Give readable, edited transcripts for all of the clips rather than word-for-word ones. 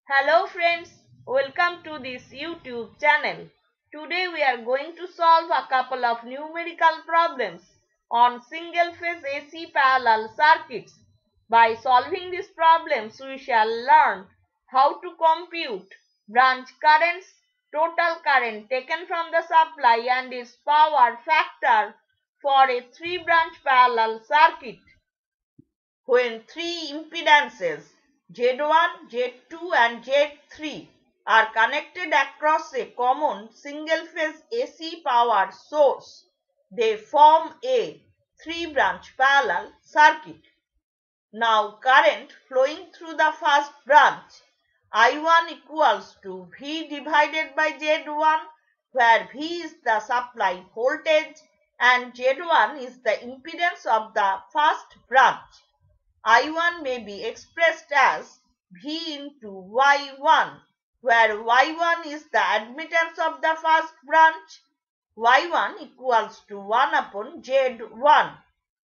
Hello friends, welcome to this YouTube channel. Today we are going to solve a couple of numerical problems on single phase AC parallel circuits. By solving these problems we shall learn how to compute branch currents, total current taken from the supply and its power factor for a 3-branch parallel circuit when three impedances Z1, Z2 and Z3 are connected across a common single-phase AC power source, they form a 3-branch parallel circuit. Now current flowing through the first branch I1 equals to V divided by Z1, where V is the supply voltage and Z1 is the impedance of the first branch. I1 may be expressed as V into Y1, where Y1 is the admittance of the first branch. Y1 equals to 1 upon Z1.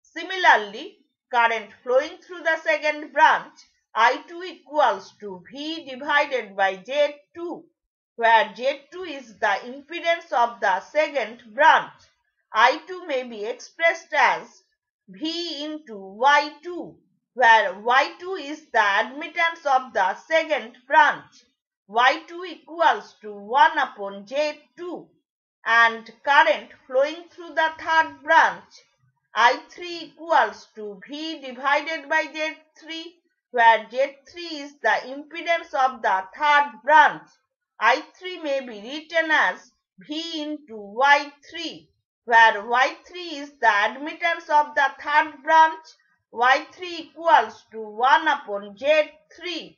Similarly, current flowing through the second branch I2 equals to V divided by Z2, where Z2 is the impedance of the second branch. I2 may be expressed as V into Y2, where Y2 is the admittance of the second branch. Y2 equals to 1 upon Z2, and current flowing through the third branch I3 equals to V divided by Z3, where Z3 is the impedance of the third branch. I3 may be written as V into Y3, where Y3 is the admittance of the third branch. Y3 equals to 1 upon Z3.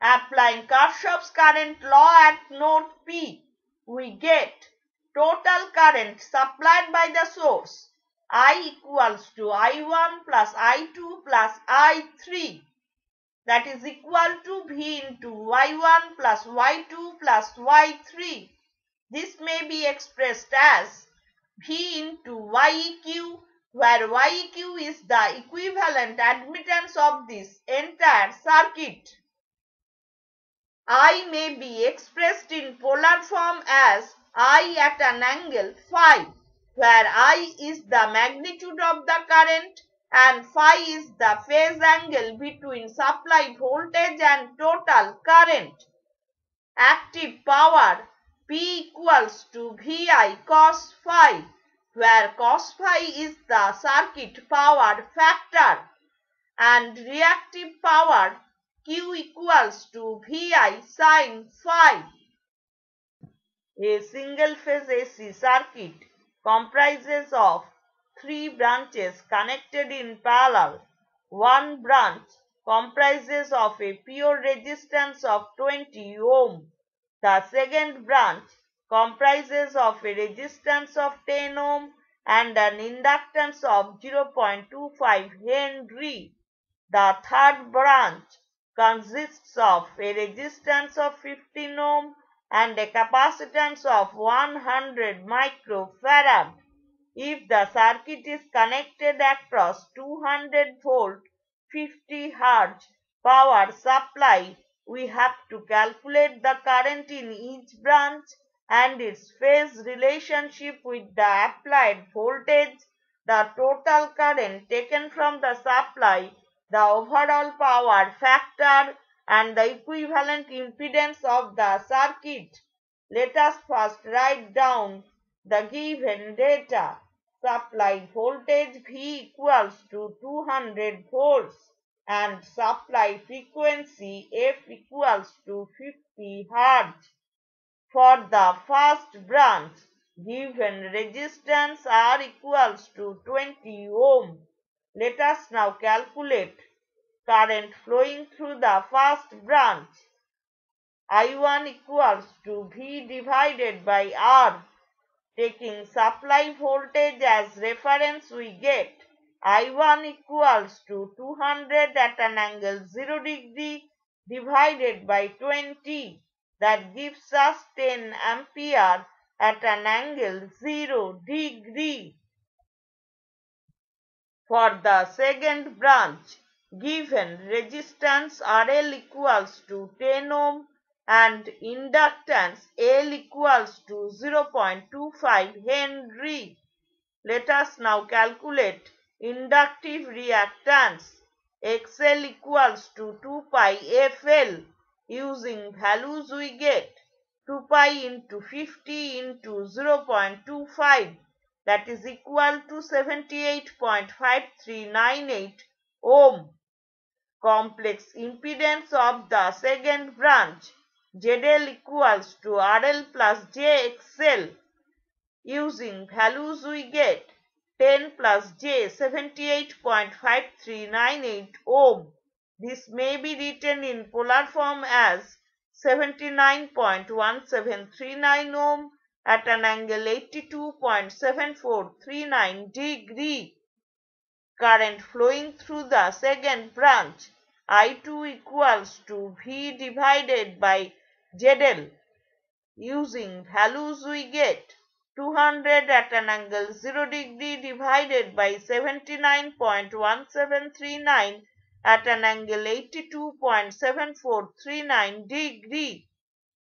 Applying Kirchhoff's current law at node P, we get total current supplied by the source I equals to I1 plus I2 plus I3, that is equal to V into Y1 plus Y2 plus Y3. This may be expressed as V into YEQ, where YEQ is the equivalent admittance of this entire circuit. I may be expressed in polar form as I at an angle phi, where I is the magnitude of the current and phi is the phase angle between supply voltage and total current. Active power P equals to VI cos phi, where cos phi is the circuit power factor, and reactive power Q equals to VI sin phi. A single-phase AC circuit comprises of three branches connected in parallel. One branch comprises of a pure resistance of 20 ohm. The second branch comprises of a resistance of 10 ohm and an inductance of 0.25 Henry. The third branch consists of a resistance of 15 ohm and a capacitance of 100 microfarad. If the circuit is connected across 200 volt 50 Hz power supply, we have to calculate the current in each branch and its phase relationship with the applied voltage, the total current taken from the supply, the overall power factor, and the equivalent impedance of the circuit. Let us first write down the given data. Supply voltage V equals to 200 volts and supply frequency F equals to 50 Hz. For the first branch, given resistance R equals to 20 ohm. Let us now calculate current flowing through the first branch. I1 equals to V divided by R. Taking supply voltage as reference, we get I1 equals to 200 at an angle 0 degree divided by 20. That gives us 10 ampere at an angle 0 degree. For the second branch, Given resistance RL equals to 10 ohm and inductance L equals to 0.25 Henry. Let us now calculate inductive reactance XL equals to 2 pi FL. Using values we get 2 pi into 50 into 0.25, that is equal to 78.5398 ohm. Complex impedance of the second branch ZL equals to RL plus JXL. Using values we get 10 plus J 78.5398 ohm. This may be written in polar form as 79.1739 ohm at an angle 82.7439 degree. Current flowing through the second branch I2 equals to V divided by ZL. Using values we get 200 at an angle 0 degree divided by 79.1739 at an angle 82.7439 degree,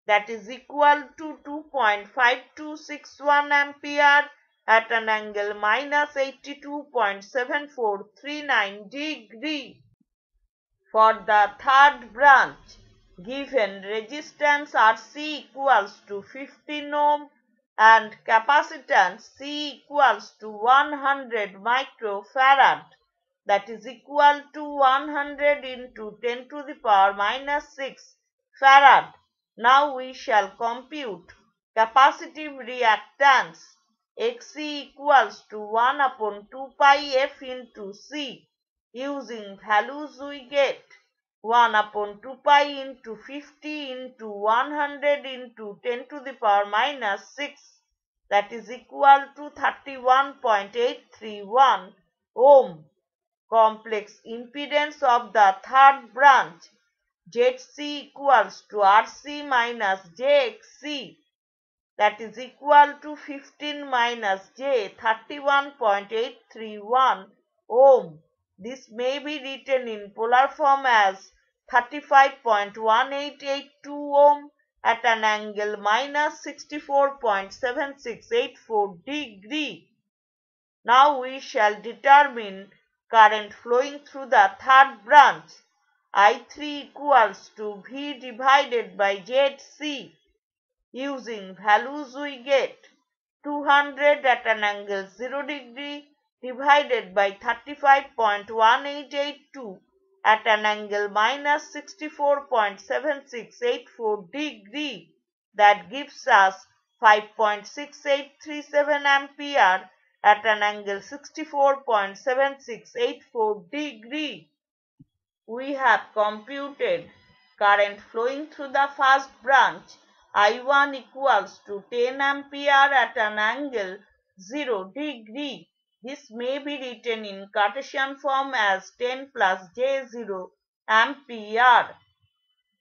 that is equal to 2.5261 ampere at an angle minus 82.7439 degree. For the third branch, given resistance RC equals to 15 ohm and capacitance C equals to 100 microfarad, that is equal to 100 into 10 to the power minus 6 farad. Now we shall compute capacitive reactance XC equals to 1 upon 2 pi F into C. Using values we get 1 upon 2 pi into 50 into 100 into 10 to the power minus 6, that is equal to 31.831 ohm. Complex impedance of the third branch ZC equals to RC minus JXC, that is equal to 15 minus J 31.831 ohm. This may be written in polar form as 35.1882 ohm at an angle minus 64.7684 degree. Now we shall determine current flowing through the third branch I3 equals to V divided by ZC. Using values we get 200 at an angle 0 degree divided by 35.1882 at an angle minus 64.7684 degree. That gives us 5.6837 ampere at an angle 64.7684 degree. We have computed current flowing through the first branch I1 equals to 10 ampere at an angle 0 degree. This may be written in Cartesian form as 10 plus J0 ampere.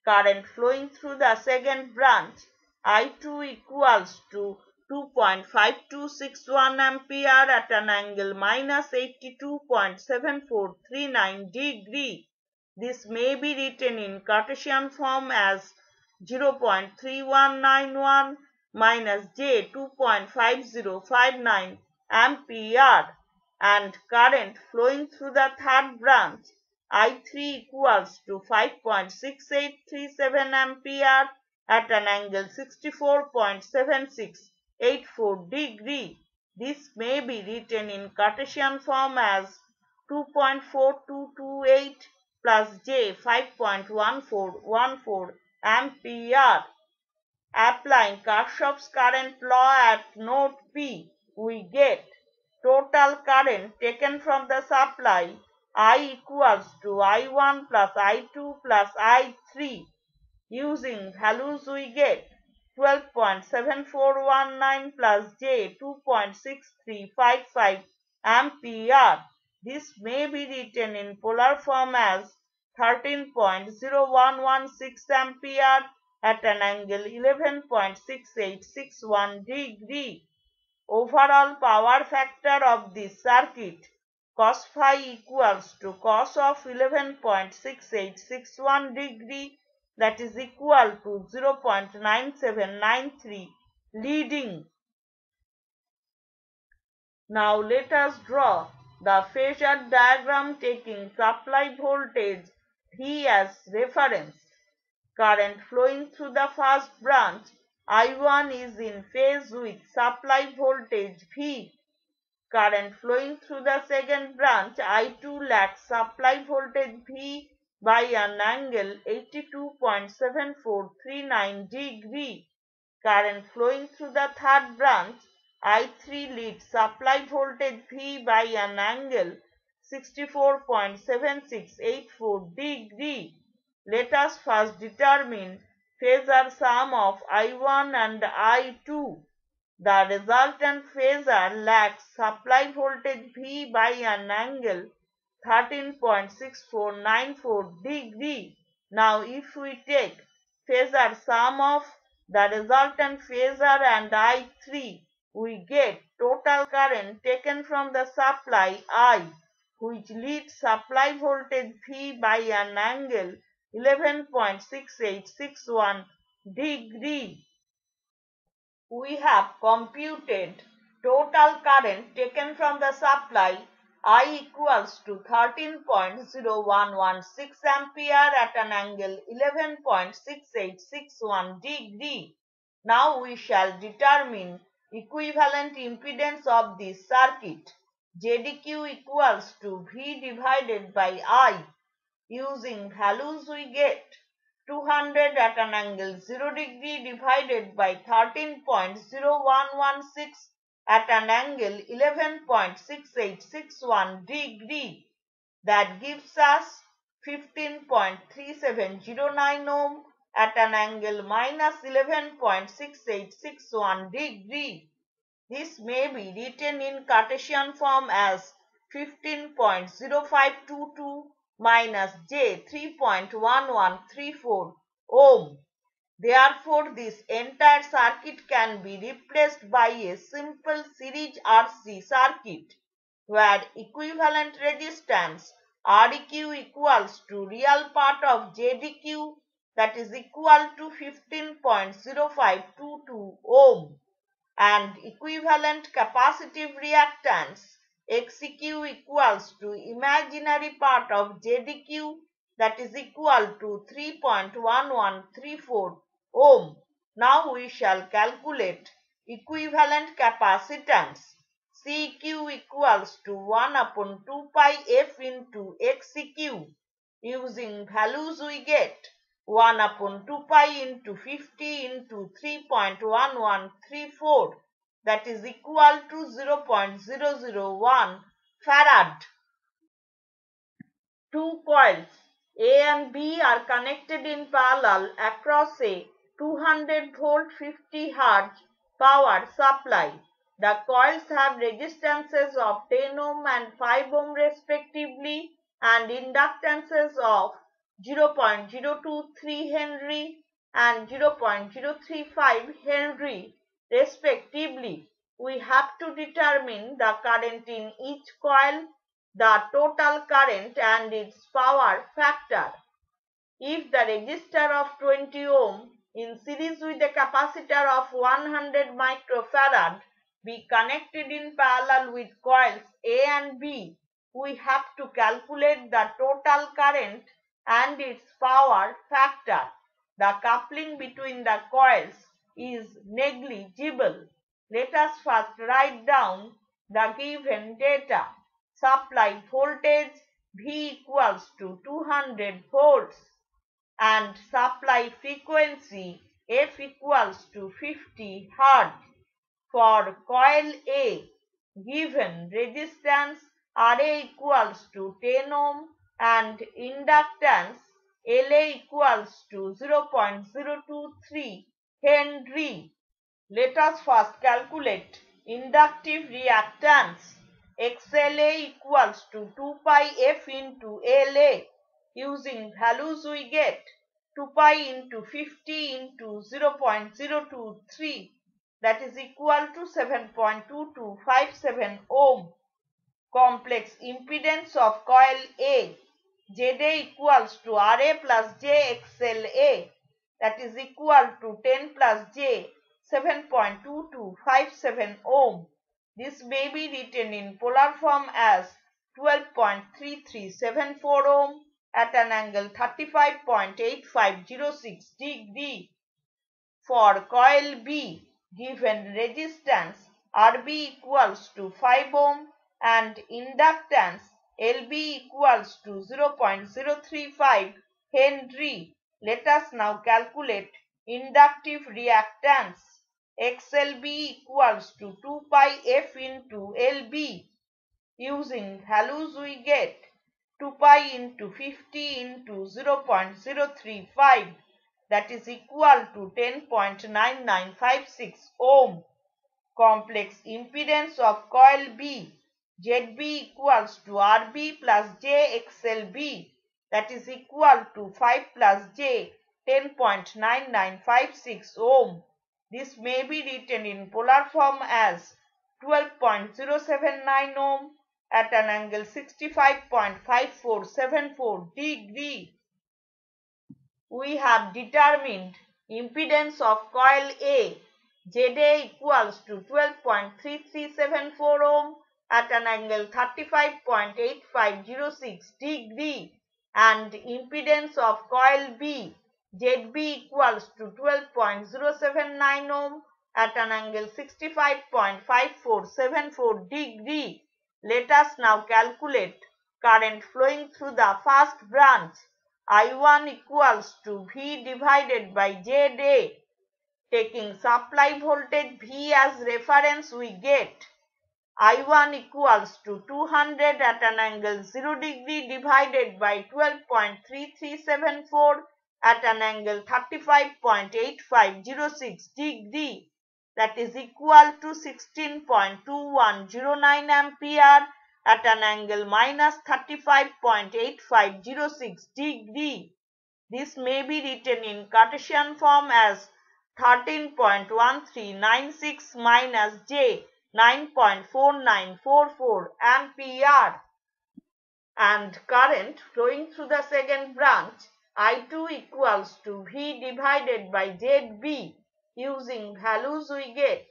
Current flowing through the second branch I2 equals to 2.5261 ampere at an angle minus 82.7439 degree. This may be written in Cartesian form as 0.3191 minus J 2.5059 ampere, and current flowing through the third branch I3 equals to 5.6837 ampere at an angle 64.7684 degree. This may be written in Cartesian form as 2.4228 plus J 5.1414 ampere. Applying Kirchhoff's current law at node P, we get total current taken from the supply I equals to I1 plus I2 plus I3. Using values we get 12.7419 plus J 2.6355 ampere. This may be written in polar form as 13.0116 ampere at an angle 11.6861 degree. Overall power factor of this circuit cos phi equals to cos of 11.6861 degree, that is equal to 0.9793 leading. Now let us draw the phasor diagram taking supply voltage V as reference. Current flowing through the first branch I1 is in phase with supply voltage V. Current flowing through the second branch I2 lags supply voltage V by an angle 82.7439 degree. Current flowing through the third branch I3 leads supply voltage V by an angle 64.7684 degree. Let us first determine phasor sum of I1 and I2. The resultant phasor lags supply voltage V by an angle 13.6494 degree. Now if we take phasor sum of the resultant phasor and I3, we get total current taken from the supply I, which leads supply voltage V by an angle 11.6861 degree. We have computed total current taken from the supply I equals to 13.0116 ampere at an angle 11.6861 degree. Now we shall determine equivalent impedance of this circuit. ZEQ equals to V divided by I. Using values we get 200 at an angle 0 degree divided by 13.0116 at an angle 11.6861 degree. That gives us 15.3709 ohm at an angle minus 11.6861 degree. This may be written in Cartesian form as 15.0522 minus J 3.1134 ohm. Therefore, this entire circuit can be replaced by a simple series RC circuit where equivalent resistance Req equals to real part of ZEQ, that is equal to 15.0522 ohm, and equivalent capacitive reactance Xeq equals to imaginary part of ZEQ, that is equal to 3.1134 ohm. Now we shall calculate equivalent capacitance. Ceq equals to 1 upon 2 pi f into Xeq. Using values we get 1 upon 2 pi into 50 into 3.1134, that is equal to 0.001 farad. Two coils A and B are connected in parallel across a 200 volt 50 Hz power supply. The coils have resistances of 10 ohm and 5 ohm respectively and inductances of 0.023 Henry and 0.035 Henry respectively. We have to determine the current in each coil, the total current and its power factor. If the resistor of 20 ohm in series with a capacitor of 100 microfarad be connected in parallel with coils A and B, we have to calculate the total current and its power factor. The coupling between the coils is negligible. Let us first write down the given data. Supply voltage V equals to 200 volts and supply frequency F equals to 50 Hz. For coil A, given resistance Ra equals to 10 ohm and inductance La equals to 0.023 Henry. Let us first calculate inductive reactance. XLA equals to 2 pi F into La. Using values we get 2 pi into 50 into 0.023, that is equal to 7.2257 ohm. Complex impedance of coil A, ZA equals to RA plus JXLA, that is equal to 10 plus J 7.2257 ohm. This may be written in polar form as 12.3374 ohm at an angle 35.8506 degree. For coil B, given resistance Rb equals to 5 ohm and inductance Lb equals to 0.035 Henry. Let us now calculate inductive reactance. XLB equals to 2 pi F into Lb. Using values we get 2 pi into 50 into 0.035, that is equal to 10.9956 ohm. Complex impedance of coil B, ZB equals to RB plus JXLB, that is equal to 5 plus J 10.9956 ohm. This may be written in polar form as 12.079 ohm at an angle 65.5474 degree. We have determined impedance of coil A, ZA equals to 12.3374 ohm at an angle 35.8506 degree, and impedance of coil B, ZB equals to 12.079 ohm at an angle 65.5474 degree. Let us now calculate current flowing through the first branch. I1 equals to V divided by ZA. Taking supply voltage V as reference, we get I1 equals to 200 at an angle 0 degree divided by 12.3374 at an angle 35.8506 degree, that is equal to 16.2109 ampere at an angle minus 35.8506 degree. This may be written in Cartesian form as 13.1396 minus J 9.4944 ampere. And current flowing through the second branch, I2 equals to V divided by ZB. Using values we get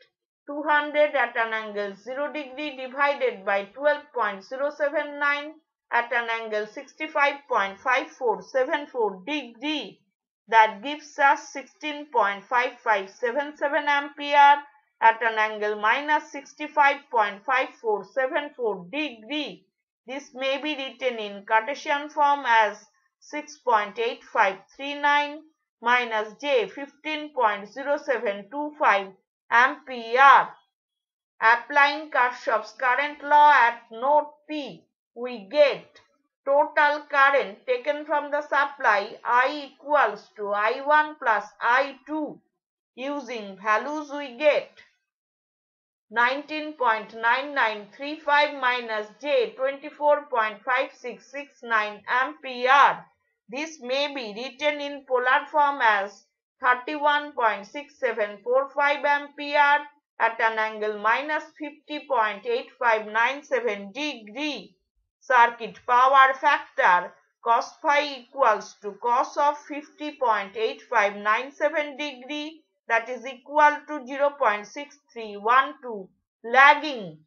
200 at an angle 0 degree divided by 12.079 at an angle 65.5474 degree. That gives us 16.5577 ampere at an angle minus 65.5474 degree. This may be written in Cartesian form as 6.8539 minus J 15.0725 ampere. Applying Kirchhoff's current law at node P, we get total current taken from the supply I equals to I1 plus I2. Using values we get 19.9935 minus J 24.5669 ampere. This may be written in polar form as 31.6745 ampere at an angle minus 50.8597 degree. Circuit power factor cos phi equals to cos of 50.8597 degree, that is equal to 0.6312. Lagging.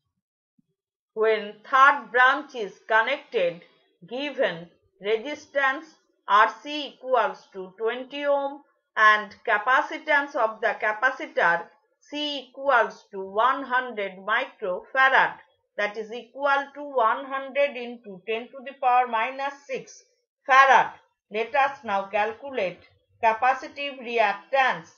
When third branch is connected, given resistance RC equals to 20 ohm and capacitance of the capacitor C equals to 100 microfarad, that is equal to 100 into 10 to the power minus 6 farad. Let us now calculate capacitive reactance.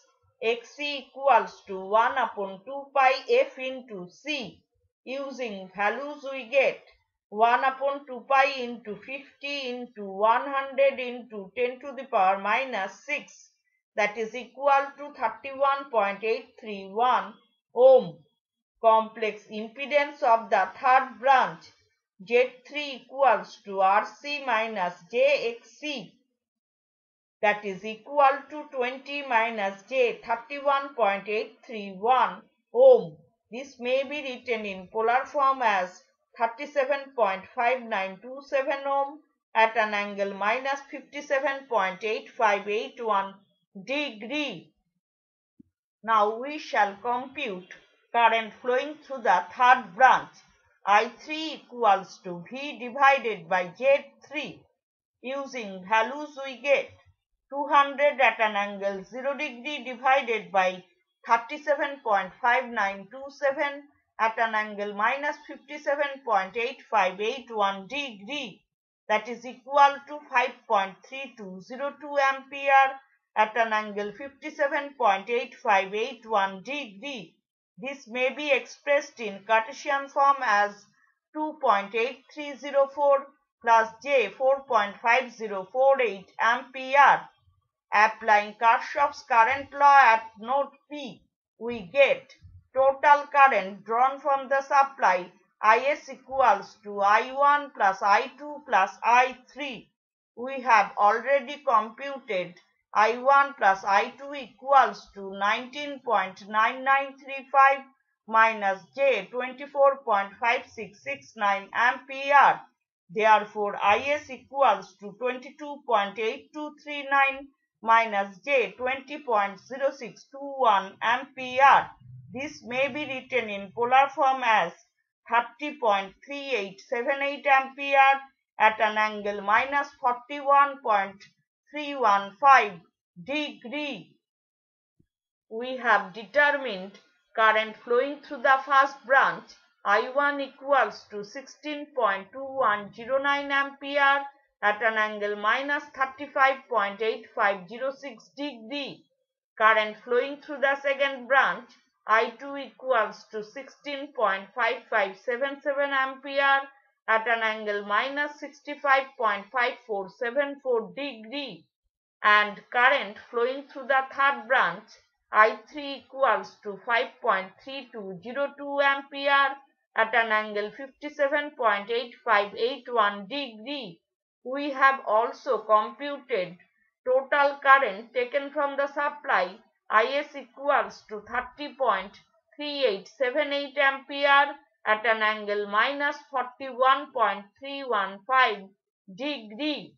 Xc equals to 1 upon 2 pi F into C. Using values we get 1 upon 2 pi into 50 into 100 into 10 to the power minus 6, that is equal to 31.831 ohm. Complex impedance of the third branch Z3 equals to RC minus JXC, that is equal to 20 minus J 31.831 ohm. This may be written in polar form as 37.5927 ohm at an angle minus 57.8581 degree. Now we shall compute current flowing through the third branch. I3 equals to V divided by Z3. Using values we get 200 at an angle 0 degree divided by 37.5927 at an angle minus 57.8581 degree, that is equal to 5.3202 ampere at an angle 57.8581 degree. This may be expressed in Cartesian form as 2.8304 plus J 4.5048 ampere. Applying Kirchhoff's current law at node P, we get total current drawn from the supply Is equals to I1 plus I2 plus I3. We have already computed I1 plus I2 equals to 19.9935 minus J 24.5669 ampere. Therefore, Is equals to 22.8239 minus J 20.0621 ampere. This may be written in polar form as 30.3878 ampere at an angle minus 41.315 degree. We have determined current flowing through the first branch I1 equals to 16.2109 ampere at an angle minus 35.8506 degree. Current flowing through the second branch I2 equals to 16.5577 ampere at an angle minus 65.5474 degree, and current flowing through the third branch I3 equals to 5.3202 ampere at an angle 57.8581 degree. We have also computed total current taken from the supply Is equals to 30.3878 ampere at an angle minus 41.315 degree.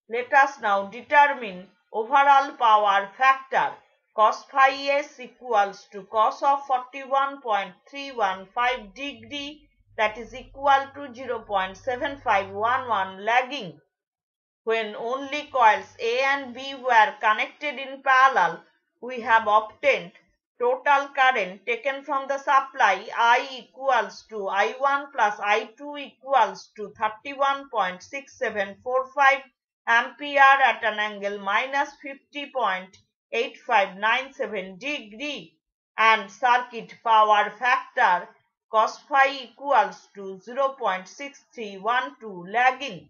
Let us now determine overall power factor. Cos phi s equals to cos of 41.315 degree, that is equal to 0.7511 lagging. When only coils A and B were connected in parallel, we have obtained total current taken from the supply I equals to I1 plus I2 equals to 31.6745 ampere at an angle minus 50.8597 degree, and circuit power factor cos phi equals to 0.6312 lagging.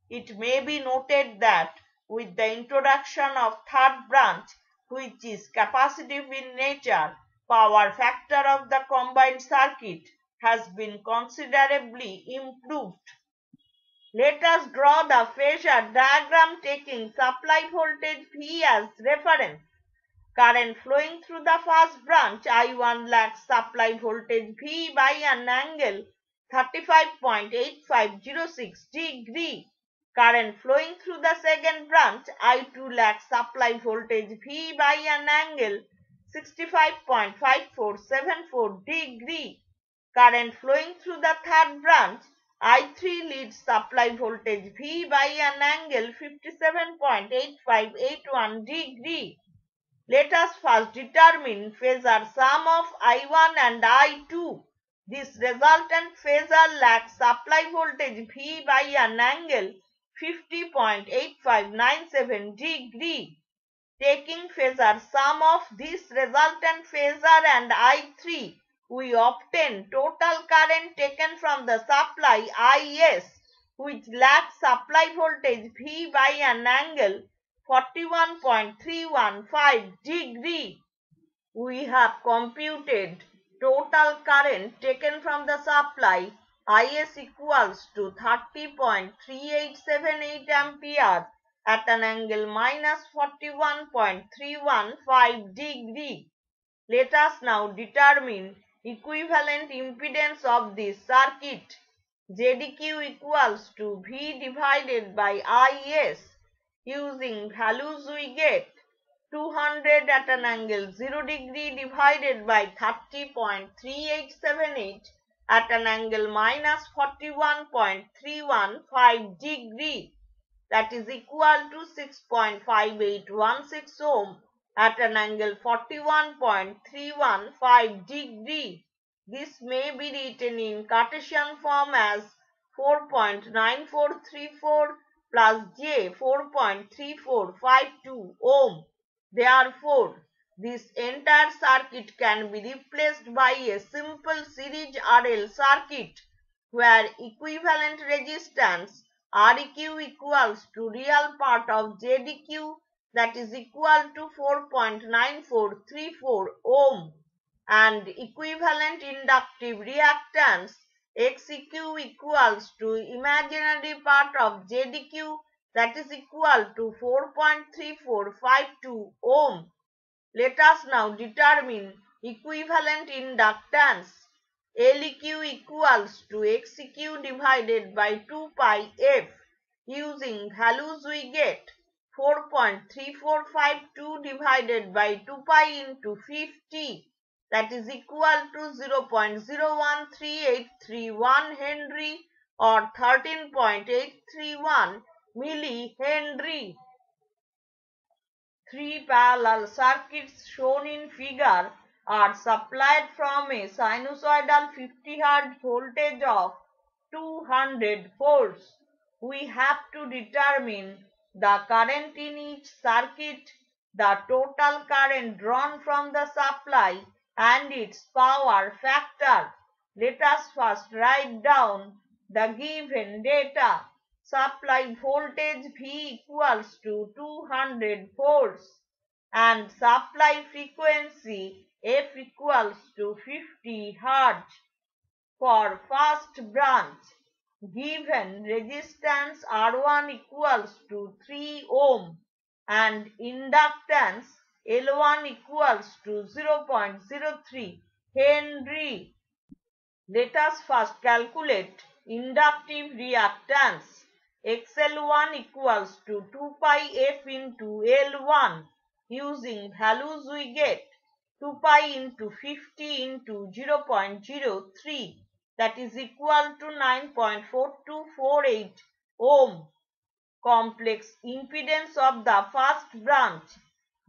It may be noted that with the introduction of third branch, which is capacitive in nature, power factor of the combined circuit has been considerably improved. Let us draw the phasor diagram taking supply voltage V as reference. Current flowing through the first branch I1 lags supply voltage V by an angle 35.8506 degree. Current flowing through the second branch I2 lags supply voltage V by an angle 65.5474 degree. Current flowing through the third branch I3 leads supply voltage V by an angle 57.8581 degree. Let us first determine phasor sum of I1 and I2. This resultant phasor lags supply voltage V by an angle 50.8597 degree. Taking phasor sum of this resultant phasor and I3, we obtain total current taken from the supply Is, which lags supply voltage V by an angle 41.315 degree. We have computed total current taken from the supply Is equals to 30.3878 ampere at an angle minus 41.315 degree. Let us now determine equivalent impedance of this circuit. ZQ equals to V divided by IS. Using values we get 200 at an angle 0 degree divided by 30.3878 at an angle minus 41.315 degree, that is equal to 6.5816 ohm at an angle 41.315 degree. This may be written in Cartesian form as 4.9434 plus J 4.3452 ohm. Therefore, this entire circuit can be replaced by a simple series RL circuit where equivalent resistance Req equals to real part of ZQ, that is equal to 4.9434 ohm, and equivalent inductive reactance Xeq equals to imaginary part of ZQ, that is equal to 4.3452 ohm. Let us now determine equivalent inductance. LEQ equals to XEQ divided by 2 pi f. Using values we get 4.3452 divided by 2 pi into 50, that is equal to 0.013831 Henry or 13.831 millihenry. Three parallel circuits shown in figure are supplied from a sinusoidal 50 Hz voltage of 200 volts. We have to determine the current in each circuit, the total current drawn from the supply, and its power factor. Let us first write down the given data. Supply voltage V equals to 200 volts and supply frequency F equals to 50 Hz. For first branch, given resistance R1 equals to 3 ohm and inductance L1 equals to 0.03 Henry. Let us first calculate inductive reactance. XL1 equals to 2 pi f into L1. Using values we get 2 pi into 50 into 0.03, that is equal to 9.4248 ohm. Complex impedance of the first branch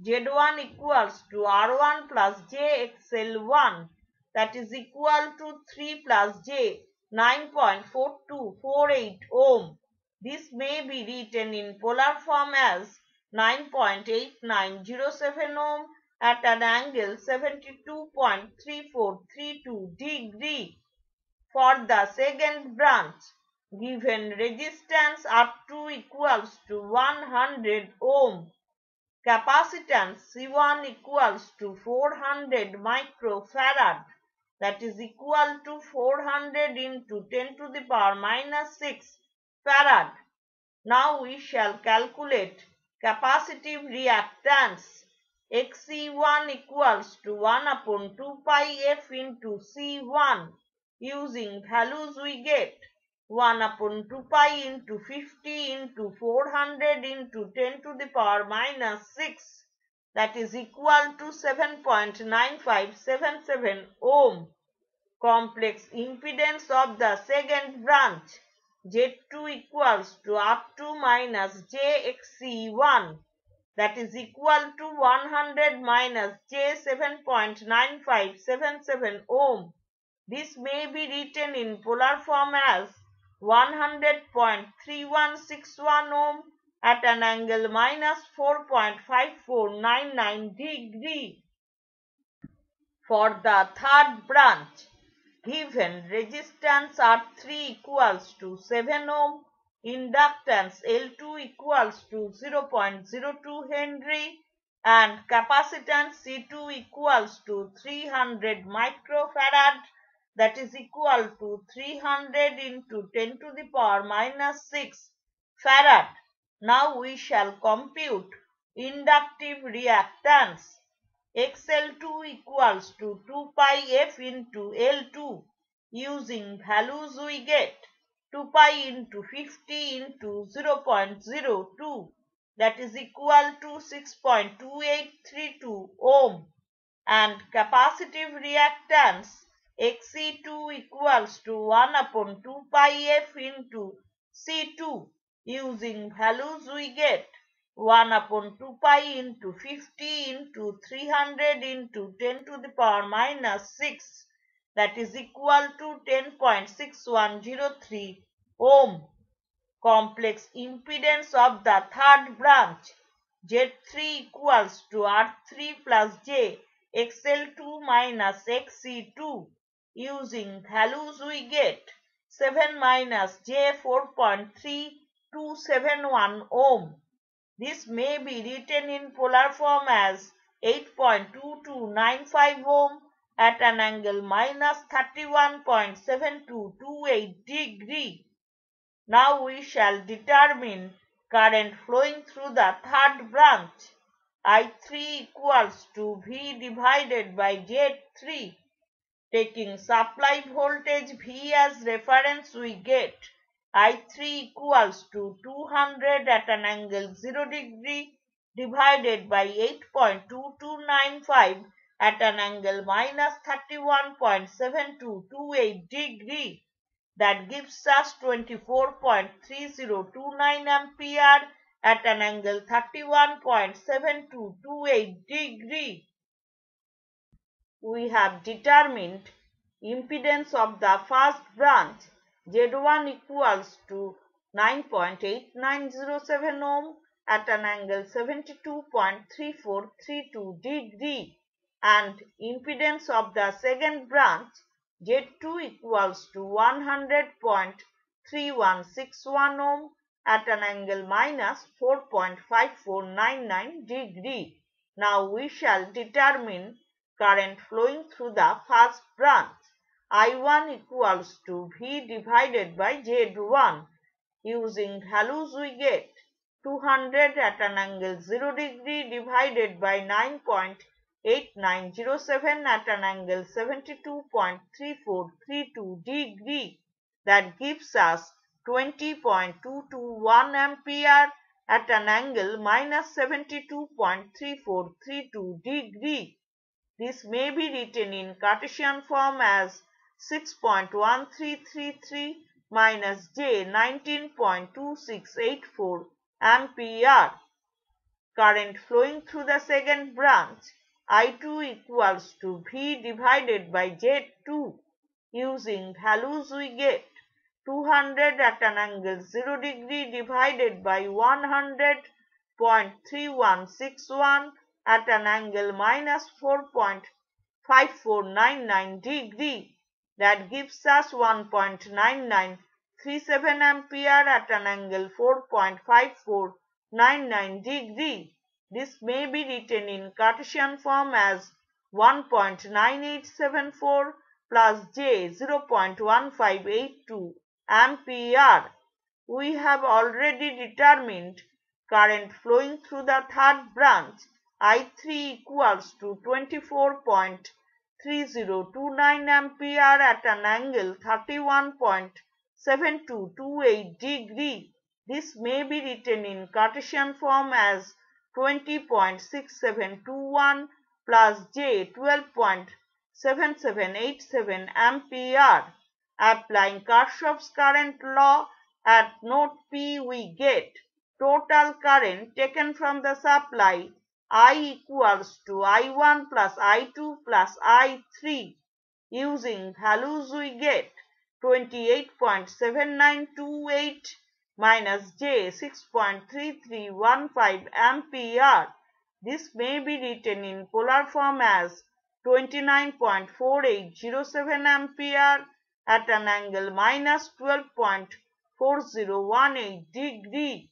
Z1 equals to R1 plus JXL1, that is equal to 3 plus J 9.4248 ohm. This may be written in polar form as 9.8907 ohm at an angle 72.3432 degree. For the second branch, given resistance R2 equals to 100 ohm, capacitance C1 equals to 400 microfarad, that is equal to 400 into 10 to the power minus 6 farad. Now we shall calculate capacitive reactance. Xc1 equals to 1 upon 2 pi f into C1. Using values we get 1 upon 2 pi into 50 into 400 into 10 to the power minus 6, that is equal to 7.9577 ohm. Complex impedance of the second branch Z2 equals to R2 minus JXC1, that is equal to 100 minus J 7.9577 ohm. This may be written in polar form as 100.3161 ohm at an angle minus 4.5499 degree. For the third branch, given resistance R3 equals to 7 ohm, inductance L2 equals to 0.02 Henry, and capacitance C2 equals to 300 microfarad, that is equal to 300 into 10 to the power minus 6 farad. Now we shall compute inductive reactance. XL2 equals to 2 pi f into L2. Using values we get 2 pi into 50 into 0.02, that is equal to 6.2832 ohm, and capacitive reactance Xe2 equals to 1 upon 2 pi f into C2. Using values we get 1 upon 2 pi into 50 into 300 into 10 to the power minus 6, that is equal to 10.6103 ohm. Complex impedance of the third branch Z3 equals to R3 plus J XL2 minus XC2. Using values we get 7 minus J 4.3271 ohm. This may be written in polar form as 8.2295 ohm at an angle minus 31.7228 degree. Now we shall determine current flowing through the third branch. I3 equals to V divided by Z3. Taking supply voltage V as reference, we get I3 equals to 200 at an angle 0 degree divided by 8.2295 at an angle minus 31.7228 degree. That gives us 24.3029 ampere at an angle 31.7228 degree. We have determined impedance of the first branch Z1 equals to 9.8907 ohm at an angle 72.3432 degree, and impedance of the second branch Z2 equals to 100.3161 ohm at an angle minus 4.5499 degree. Now we shall determine current flowing through the first branch. I1 equals to V divided by Z1. Using values we get 200 at an angle 0 degree divided by 9.8907 at an angle 72.3432 degree. That gives us 20.221 ampere at an angle minus 72.3432 degree. This may be written in Cartesian form as 6.1333 minus J 19.2684 ampere. Current flowing through the second branch I2 equals to V divided by Z2. Using values we get 200 at an angle 0 degree divided by 100.3161 at an angle minus 4.5499 degree. That gives us 1.9937 ampere at an angle 4.5499 degree. This may be written in Cartesian form as 1.9874 plus J 0.1582 ampere. We have already determined current flowing through the third branch I3 equals to 24.3029 ampere at an angle 31.7228 degree. This may be written in Cartesian form as 20.6721 plus J 12.7787 ampere. Applying Kirchhoff's current law at node P, we get total current taken from the supply I equals to I1 plus I2 plus I3. Using values we get 28.7928 minus J 6.3315 ampere. This may be written in polar form as 29.4807 ampere at an angle minus 12.4018 degree.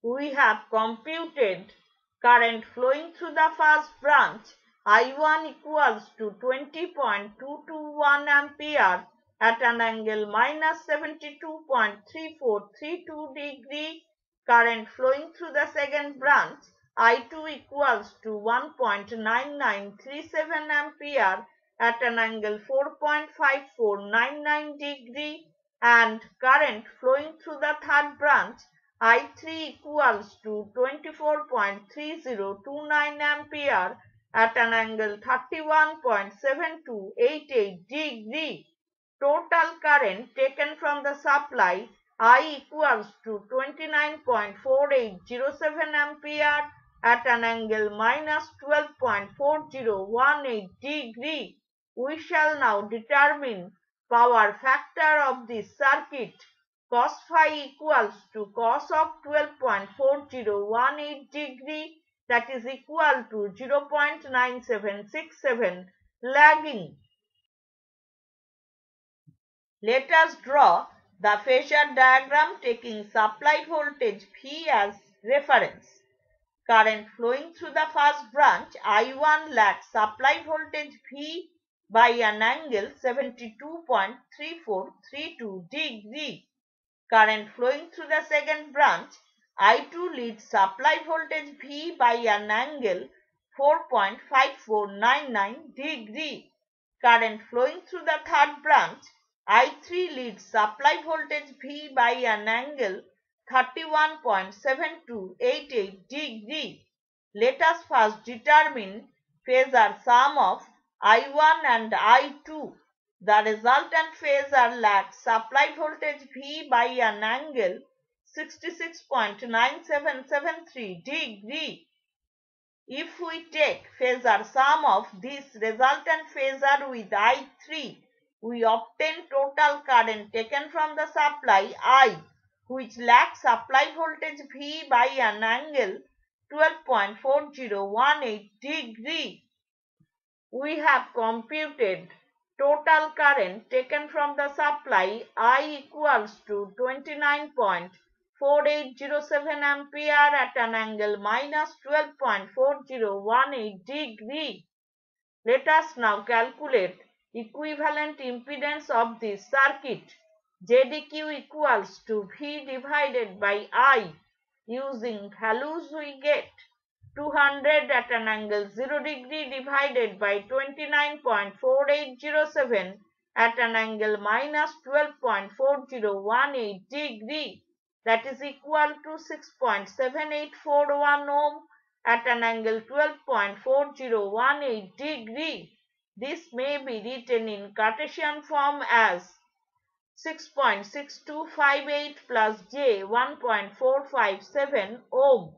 We have computed current flowing through the first branch I1 equals to 20.221 ampere at an angle minus 72.3432 degree. Current flowing through the second branch I2 equals to 1.9937 ampere at an angle 4.5499 degree, and current flowing through the third branch I3 equals to 24.3029 ampere at an angle 31.7288 degree. Total current taken from the supply I equals to 29.4807 ampere at an angle minus 12.4018 degree. We shall now determine power factor of this circuit. Cos phi equals to cos of 12.4018 degree, that is equal to 0.9767 lagging. Let us draw the phasor diagram taking supply voltage V as reference. Current flowing through the first branch I1 lags supply voltage V by an angle 72.3432 degree. Current flowing through the second branch I2 leads supply voltage V by an angle 4.5499 degree. Current flowing through the third branch I3 leads supply voltage V by an angle 31.7288 degree. Let us first determine phasor sum of I1 and I2. The resultant phasor lags supply voltage V by an angle 66.9773 degree. If we take phasor sum of this resultant phasor with I3, we obtain total current taken from the supply I, which lags supply voltage V by an angle 12.4018 degree. We have computed total current taken from the supply I equals to 29.4807 ampere at an angle minus 12.4018 degree. Let us now calculate equivalent impedance of this circuit. ZEQ equals to V divided by I. Using values we get 200 at an angle 0 degree divided by 29.4807 at an angle minus 12.4018 degree, that is equal to 6.7841 ohm at an angle 12.4018 degree. This may be written in Cartesian form as 6.6258 plus J 1.457 ohm.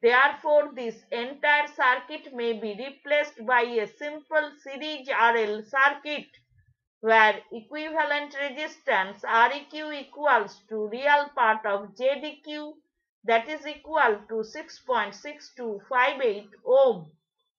Therefore, this entire circuit may be replaced by a simple series RL circuit where equivalent resistance Req equals to real part of ZEQ, that is equal to 6.6258 ohm,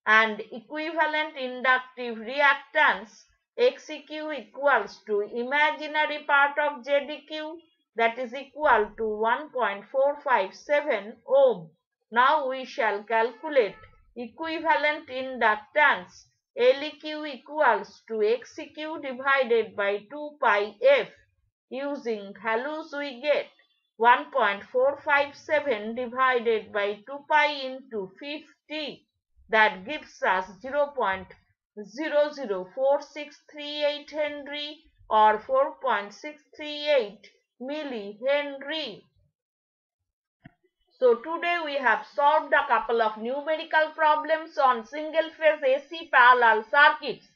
and equivalent inductive reactance Xeq equals to imaginary part of ZEQ, that is equal to 1.457 ohm. Now we shall calculate equivalent inductance LEQ equals to Xeq divided by 2 pi f. Using values we get 1.457 divided by 2 pi into 50, that gives us 0.004638 Henry or 4.638 millihenry. So today we have solved a couple of numerical problems on single phase AC parallel circuits.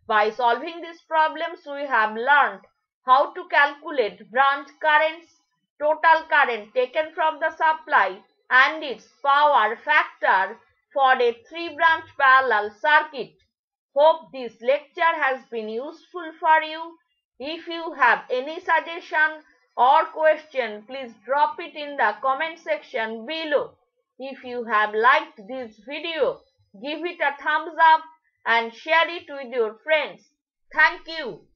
By solving these problems, we have learned how to calculate branch currents, total current taken from the supply, and its power factor for a 3-branch parallel circuit. Hope this lecture has been useful for you. If you have any suggestion or question, please drop it in the comment section below. If you have liked this video, give it a thumbs up and share it with your friends. Thank you.